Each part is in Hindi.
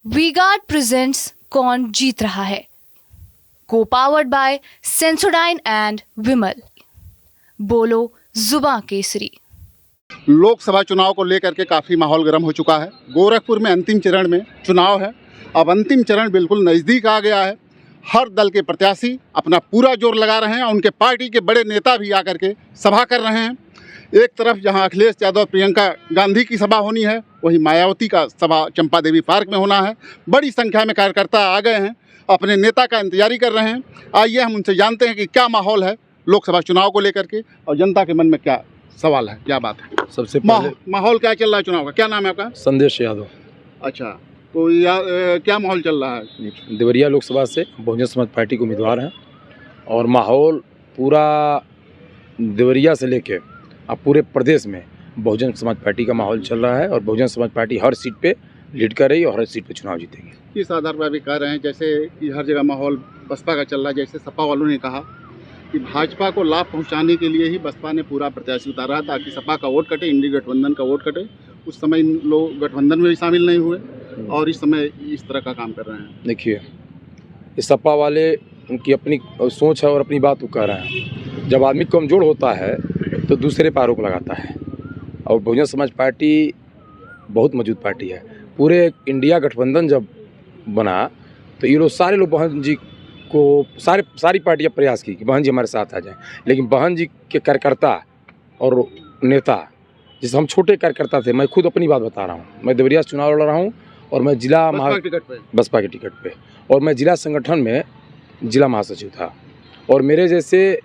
वी-गार्ड प्रेजेंट्स कौन जीत रहा है, को पावर्ड बाय सेंसोडाइन एंड विमल। बोलो जुबां केसरी। लोकसभा चुनाव को लेकर के काफ़ी माहौल गर्म हो चुका है। गोरखपुर में अंतिम चरण में चुनाव है। अब अंतिम चरण बिल्कुल नज़दीक आ गया है। हर दल के प्रत्याशी अपना पूरा जोर लगा रहे हैं और उनके पार्टी के बड़े नेता भी आकर के सभा कर रहे हैं। एक तरफ जहां अखिलेश यादव प्रियंका गांधी की सभा होनी है, वहीं मायावती का सभा चंपा देवी पार्क में होना है। बड़ी संख्या में कार्यकर्ता आ गए हैं, अपने नेता का इंतजारी कर रहे हैं। आइए हम उनसे जानते हैं कि क्या माहौल है लोकसभा चुनाव को लेकर के और जनता के मन में क्या सवाल है, क्या बात है। सबसे पहले माहौल क्या चल रहा है चुनाव का? क्या नाम है आपका? संदेश यादव। अच्छा, तो क्या माहौल चल रहा है? देवरिया लोकसभा से बहुजन समाज पार्टी के उम्मीदवार हैं और माहौल पूरा देवरिया से लेके अब पूरे प्रदेश में बहुजन समाज पार्टी का माहौल चल रहा है और बहुजन समाज पार्टी हर सीट पे लीड कर रही है और हर सीट पे चुनाव जीतेंगे। किस आधार पर अभी कह रहे हैं जैसे कि हर जगह माहौल बसपा का चल रहा है? जैसे सपा वालों ने कहा कि भाजपा को लाभ पहुंचाने के लिए ही बसपा ने पूरा प्रत्याशी उतारा है ताकि सपा का वोट कटे, इंडी गठबंधन का वोट कटे। उस समय इन लोग गठबंधन में भी शामिल नहीं हुए और इस समय इस तरह का काम कर रहे हैं। देखिए, ये सपा वाले उनकी अपनी सोच है और अपनी बात वो कह रहे हैं। जब आदमी कमज़ोर होता है तो दूसरे पर आरोप लगाता है और बहुजन समाज पार्टी बहुत मजबूत पार्टी है। पूरे इंडिया गठबंधन जब बना तो ये लोग सारे लोग बहन जी को सारी पार्टियां प्रयास की कि बहन जी हमारे साथ आ जाएं, लेकिन बहन जी के कार्यकर्ता और नेता, जैसे हम छोटे कार्यकर्ता थे, मैं खुद अपनी बात बता रहा हूँ, मैं देवरिया से चुनाव लड़ रहा हूँ और मैं बसपा के टिकट पे और मैं जिला संगठन में जिला महासचिव था और मेरे जैसे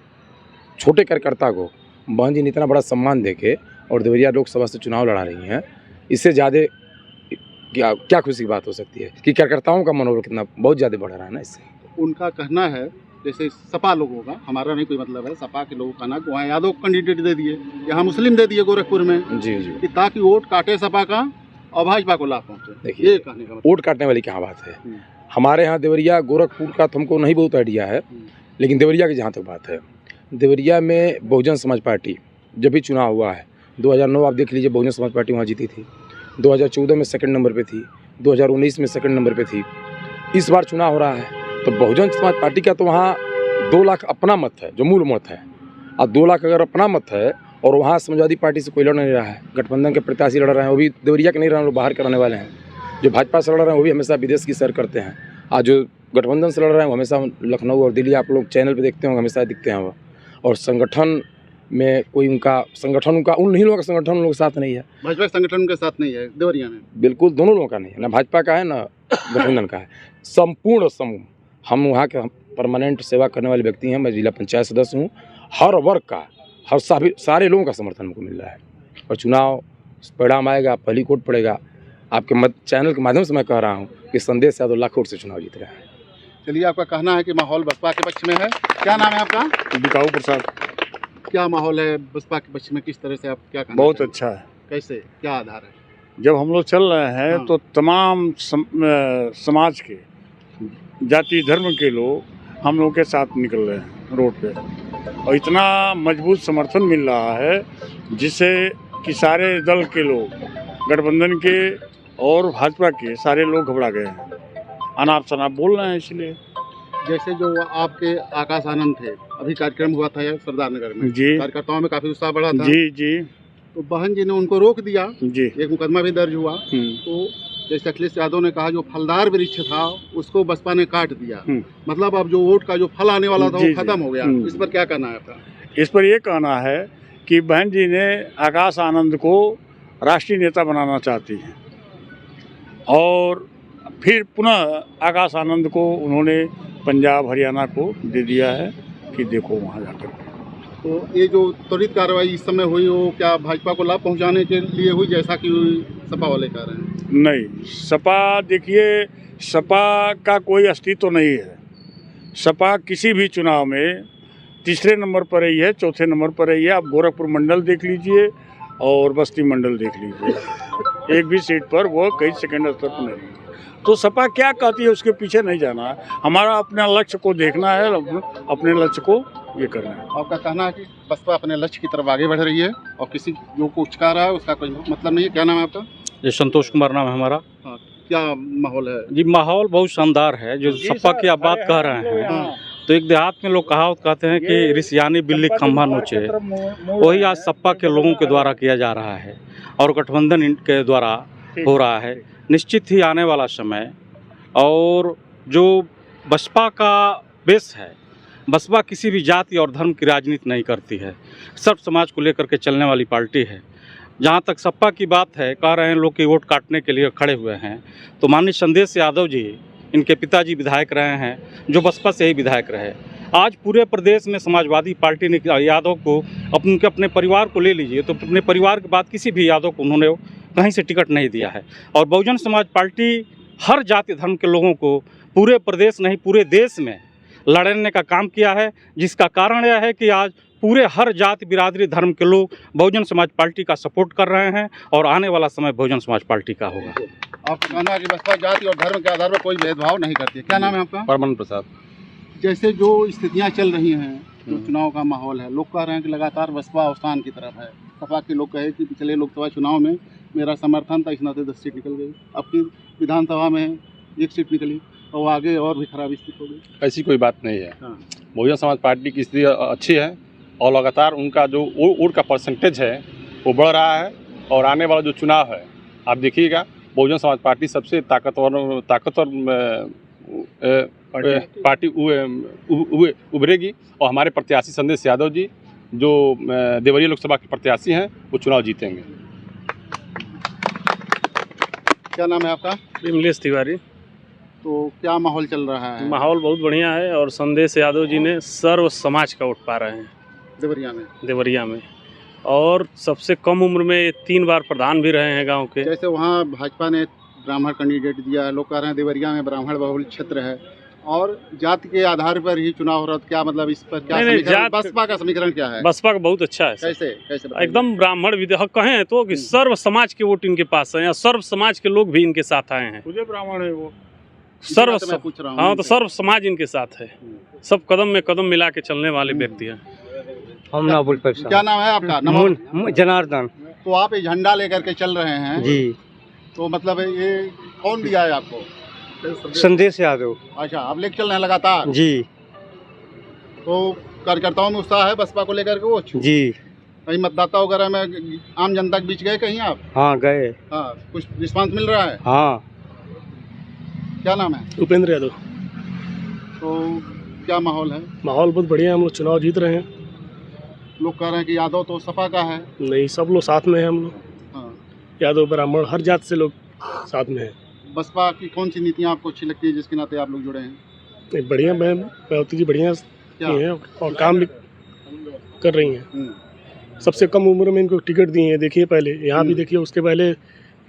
छोटे कार्यकर्ता को बहन जी ने इतना बड़ा सम्मान देके और देवरिया लोकसभा से चुनाव लड़ा रही हैं। इससे ज़्यादा क्या खुशी की बात हो सकती है कि कार्यकर्ताओं का मनोबल कितना बहुत ज़्यादा बढ़ रहा है ना। इससे उनका कहना है, जैसे सपा लोगों का, हमारा नहीं कोई मतलब है, सपा के लोगों का ना वहाँ यादव कैंडिडेट दे दिए, यहाँ मुस्लिम दे दिए गोरखपुर में जी कि ताकि वोट काटे सपा का और भाजपा को लाभ पहुँचे। देखिए, ये कहने का मतलब। वोट काटने वाली क्या बात है। हमारे यहाँ देवरिया गोरखपुर का तो हमको नहीं बहुत आइडिया है, लेकिन देवरिया की जहाँ तक बात है, देवरिया में बहुजन समाज पार्टी जब भी चुनाव हुआ है, 2009 आप देख लीजिए, बहुजन समाज पार्टी वहाँ जीती थी। 2014 में सेकंड नंबर पे थी, 2019 में सेकंड नंबर पे थी। इस बार चुनाव हो रहा है तो बहुजन समाज पार्टी का तो वहाँ 2 लाख अपना मत है जो मूल मत है, और 2 लाख अगर अपना मत है और वहाँ समाजवादी पार्टी से कोई लड़ नहीं रहा है, गठबंधन के प्रत्याशी लड़ रहे हैं, वो भी देवरिया के नहीं रहे हैं, लोग बाहर के रहने वाले हैं। जो भाजपा से लड़ रहे हैं वो भी हमेशा विदेश की सैर करते हैं, और जो गठबंधन से लड़ रहे हैं वो हमेशा लखनऊ और दिल्ली, आप लोग चैनल पर देखते होंगे, हमेशा दिखते हैं वो। और संगठन में कोई उनका संगठन, उनका उन लोगों का संगठन उन लोगों के साथ नहीं है। भाजपा संगठन के साथ नहीं है देवरिया में, बिल्कुल दोनों लोगों का नहीं है, ना भाजपा का है ना गठबंधन का है। संपूर्ण समूह, हम वहाँ के परमानेंट सेवा करने वाले व्यक्ति हैं। मैं जिला पंचायत सदस्य हूँ। हर वर्ग का, हर सारे लोगों का समर्थन हमको मिल रहा है और चुनाव परिणाम आएगा, पहली वोट पड़ेगा। आपके चैनल के माध्यम से मैं कह रहा हूँ कि संदेश यादव लाख वोट से चुनाव जीत रहे हैं। चलिए, आपका कहना है कि माहौल बसपा के पक्ष में है। क्या नाम है आपका? बिकाऊ प्रसाद। क्या माहौल है बसपा के पक्ष में, किस तरह से आप क्या कहना? बहुत अच्छा है। कैसे, क्या आधार है? जब हम लोग चल रहे हैं तो तमाम समाज के, जाति धर्म के लोग हम लोग के साथ निकल रहे हैं रोड पे और इतना मजबूत समर्थन मिल रहा है जिससे कि सारे दल के लोग, गठबंधन के और भाजपा के सारे लोग घबरा गए हैं, अनाप शनाप बोल रहे हैं। इसलिए जैसे जो आपके आकाश आनंद थे, अभी कार्यक्रम हुआ था सरदार नगर में जी, कार्यकर्ताओं में काफी उत्साह बढ़ा था। जी जी, तो बहन जी ने उनको रोक दिया जी, एक मुकदमा भी दर्ज हुआ। तो जैसे अखिलेश यादव ने कहा जो फलदार वृक्ष था उसको बसपा ने काट दिया, मतलब अब जो वोट का जो फल आने वाला था वो खत्म हो गया। इस पर क्या कहना है आपका? इस पर यह कहना है कि बहन जी ने आकाश आनंद को राष्ट्रीय नेता बनाना चाहती हैं और फिर पुनः आकाश आनंद को उन्होंने पंजाब हरियाणा को दे दिया है कि देखो वहाँ जाकर। तो ये जो त्वरित कार्रवाई इस समय हुई वो क्या भाजपा को लाभ पहुंचाने के लिए हुई, जैसा कि सपा वाले कह रहे हैं? नहीं, सपा, देखिए, सपा का कोई अस्तित्व नहीं है। सपा किसी भी चुनाव में तीसरे नंबर पर रही है, चौथे नंबर पर रही है। आप गोरखपुर मंडल देख लीजिए और बस्ती मंडल देख लीजिए, एक भी सीट पर वो कई सेकंड स्तर पर नहीं है। तो सपा क्या कहती है उसके पीछे नहीं जाना है, हमारा अपने लक्ष्य को देखना है, अपने लक्ष्य को ये करना है। आपका कहना है कि बसपा अपने लक्ष्य की तरफ आगे बढ़ रही है और किसी जो कुछ कह रहा है उसका कोई मतलब नहीं है। क्या नाम है आपका? ये संतोष कुमार नाम है हमारा। हाँ, क्या माहौल है? जी माहौल बहुत शानदार है। जो सपा की आप बात कह रहे हैं तो एक देहात में लोग कहावत कहते हैं कि रिसियानी बिल्ली खंभा नोचे, वही आज सपा के लोगों के द्वारा किया जा रहा है और गठबंधन के द्वारा हो रहा है। निश्चित ही आने वाला समय और जो बसपा का बेस है, बसपा किसी भी जाति और धर्म की राजनीति नहीं करती है, सर्व समाज को लेकर के चलने वाली पार्टी है। जहाँ तक सपा की बात है, कह रहे हैं लोग कि वोट काटने के लिए खड़े हुए हैं, तो माननीय संदेश यादव जी, इनके पिताजी विधायक रहे हैं, जो बसपा से ही विधायक रहे। आज पूरे प्रदेश में समाजवादी पार्टी ने यादव को अपने परिवार को ले लीजिए तो अपने परिवार के बाद किसी भी यादव को उन्होंने कहीं से टिकट नहीं दिया है। और बहुजन समाज पार्टी हर जाति धर्म के लोगों को पूरे प्रदेश नहीं पूरे देश में लड़ने का काम किया है, जिसका कारण यह है कि आज पूरे हर जाति बिरादरी धर्म के लोग बहुजन समाज पार्टी का सपोर्ट कर रहे हैं और आने वाला समय बहुजन समाज पार्टी का होगा। आपका कहना है कि बसपा जाति और धर्म के आधार पर कोई भेदभाव नहीं करती है। क्या नाम है आपका? परमान प्रसाद। जैसे जो स्थितियां चल रही हैं, जो चुनाव का माहौल है, लोग कह रहे हैं कि लगातार बसपा अवस्थान की तरफ है। सपा के लोग कहे कि पिछले लोकसभा चुनाव में मेरा समर्थन था, इस नाते 10 सीट निकल गई। अब फिर विधानसभा में 1 सीट निकली और आगे और भी खराब स्थिति हो गई। ऐसी कोई बात नहीं है। हाँ। बहुजन समाज पार्टी की स्थिति अच्छी है और लगातार उनका जो वोट का परसेंटेज है वो बढ़ रहा है। और आने वाला जो चुनाव है आप देखिएगा, बहुजन समाज पार्टी सबसे ताकतवर पार्टी उभरेगी और हमारे प्रत्याशी संदेश यादव जी जो देवरिया लोकसभा के प्रत्याशी हैं वो चुनाव जीतेंगे। क्या नाम है आपका? विमलेश तिवारी। तो क्या माहौल चल रहा है? माहौल बहुत बढ़िया है और संदेश यादव जी ने सर्व समाज का वोट पा रहे हैं देवरिया में और सबसे कम उम्र में 3 बार प्रधान भी रहे हैं गांव के। जैसे वहाँ भाजपा ने ब्राह्मण कैंडिडेट दिया है, लोग कह रहे हैं देवरिया में ब्राह्मण बहुल क्षेत्र है और जाति के आधार पर ही चुनाव हो रहा है। क्या मतलब इस पर क्या समीकरण, बसपा का समीकरण क्या है? बसपा का बहुत अच्छा है। कैसे एकदम ब्राह्मण विधेयक कहें तो कि सर्व समाज के वोट इनके पास है, सर्व समाज के लोग भी इनके साथ आए हैं। मुझे ब्राह्मण है वो सर्व पूछ रहा हूँ। हाँ, तो सर्व समाज इनके साथ है, सब कदम में कदम मिला के चलने वाले व्यक्ति हैं। हम ना बोल पाए। क्या नाम है आपका? जनार्दन। तो आप ये झंडा लेकर के चल रहे हैं जी, तो मतलब ये कौन दिया है आपको? संदेश यादव। अच्छा, आप लेकर चल रहे हैं लगातार जी। तो कार्यकर्ताओं में उत्साह है बसपा को लेकर के? वो जी। कहीं मतदाता वगैरह में आम जनता के बीच गए कहीं आप? हाँ गए। हाँ, कुछ रिस्पांस मिल रहा है? हाँ। क्या नाम है? उपेंद्र यादव। तो क्या माहौल है? माहौल बहुत बढ़िया है, हम लोग चुनाव जीत रहे हैं। लोग कह रहे हैं कि यादव तो सपा का है। नहीं, सब लोग साथ में हैं हम लोग। हाँ। यादव ब्राह्मण हर जात से लोग साथ में हैं। बसपा की कौन सी नीतियाँ आपको अच्छी लगती है जिसके नाते आप लोग जुड़े हैं? बढ़िया मायावती जी बढ़िया हैं और काम भी कर रही हैं। सबसे कम उम्र में इनको टिकट दी है। देखिए पहले यहाँ भी देखिए, उसके पहले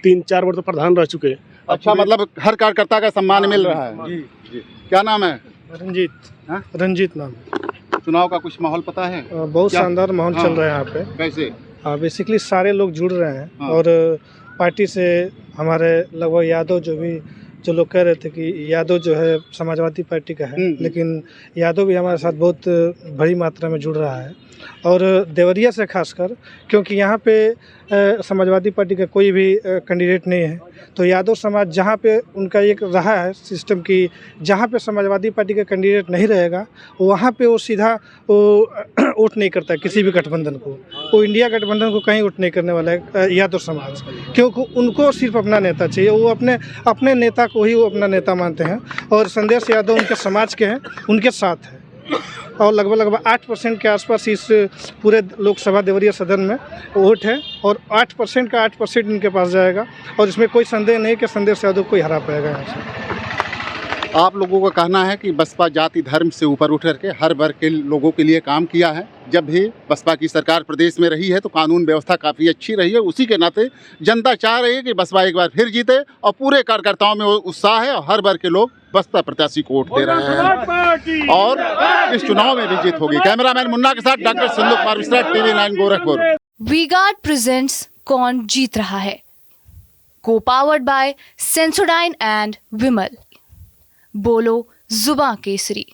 3-4 बार तो प्रधान रह चुके हैं। अच्छा, मतलब हर कार्यकर्ता का सम्मान मिल रहा है। जी। क्या नाम है? रंजीत नाम। चुनाव का कुछ माहौल पता है? बहुत शानदार माहौल चल रहा है यहाँ पे। कैसे? बेसिकली सारे लोग जुड़ रहे हैं और पार्टी से हमारे लगभग यादव जो लोग कह रहे थे कि यादव जो है समाजवादी पार्टी का है, लेकिन यादव भी हमारे साथ बहुत बड़ी मात्रा में जुड़ रहा है और देवरिया से खासकर, क्योंकि यहाँ पे समाजवादी पार्टी का कोई भी कैंडिडेट नहीं है, तो यादव समाज जहाँ पे उनका एक रहा है सिस्टम की, जहाँ पे समाजवादी पार्टी का कैंडिडेट नहीं रहेगा वहाँ पे वो सीधा वोट नहीं करता है किसी भी गठबंधन को। वो इंडिया गठबंधन को कहीं वोट नहीं करने वाला है यादव समाज, क्योंकि उनको सिर्फ अपना नेता चाहिए। वो अपने नेता को ही वो अपना नेता मानते हैं और संदेश यादव उनके समाज के हैं, उनके साथ है और लगभग 8% के आसपास इस पूरे लोकसभा देवरिया सदन में वोट है और 8% का 8% इनके पास जाएगा और इसमें कोई संदेह नहीं कि संदेश यादव को हरा पाएगा यहाँ से। आप लोगों का कहना है कि बसपा जाति धर्म से ऊपर उठ करके हर वर्ग के लोगों के लिए काम किया है। जब भी बसपा की सरकार प्रदेश में रही है तो कानून व्यवस्था काफ़ी अच्छी रही है। उसी के नाते जनता चाह रही है कि बसपा एक बार फिर जीते और पूरे कार्यकर्ताओं में उत्साह है और हर वर्ग के लोग बसपा प्रत्याशी को वोट दे रहे हैं और इस चुनाव में भी जीत होगी। कैमरामैन मुन्ना के साथ doctor Sindhu Kumar Mishra, TV9 Gorakhpur. V-Guard presents कौन जीत रहा है, को पावर्ड बाय सेंसोडाइन एंड विमल। बोलो जुबां केसरी।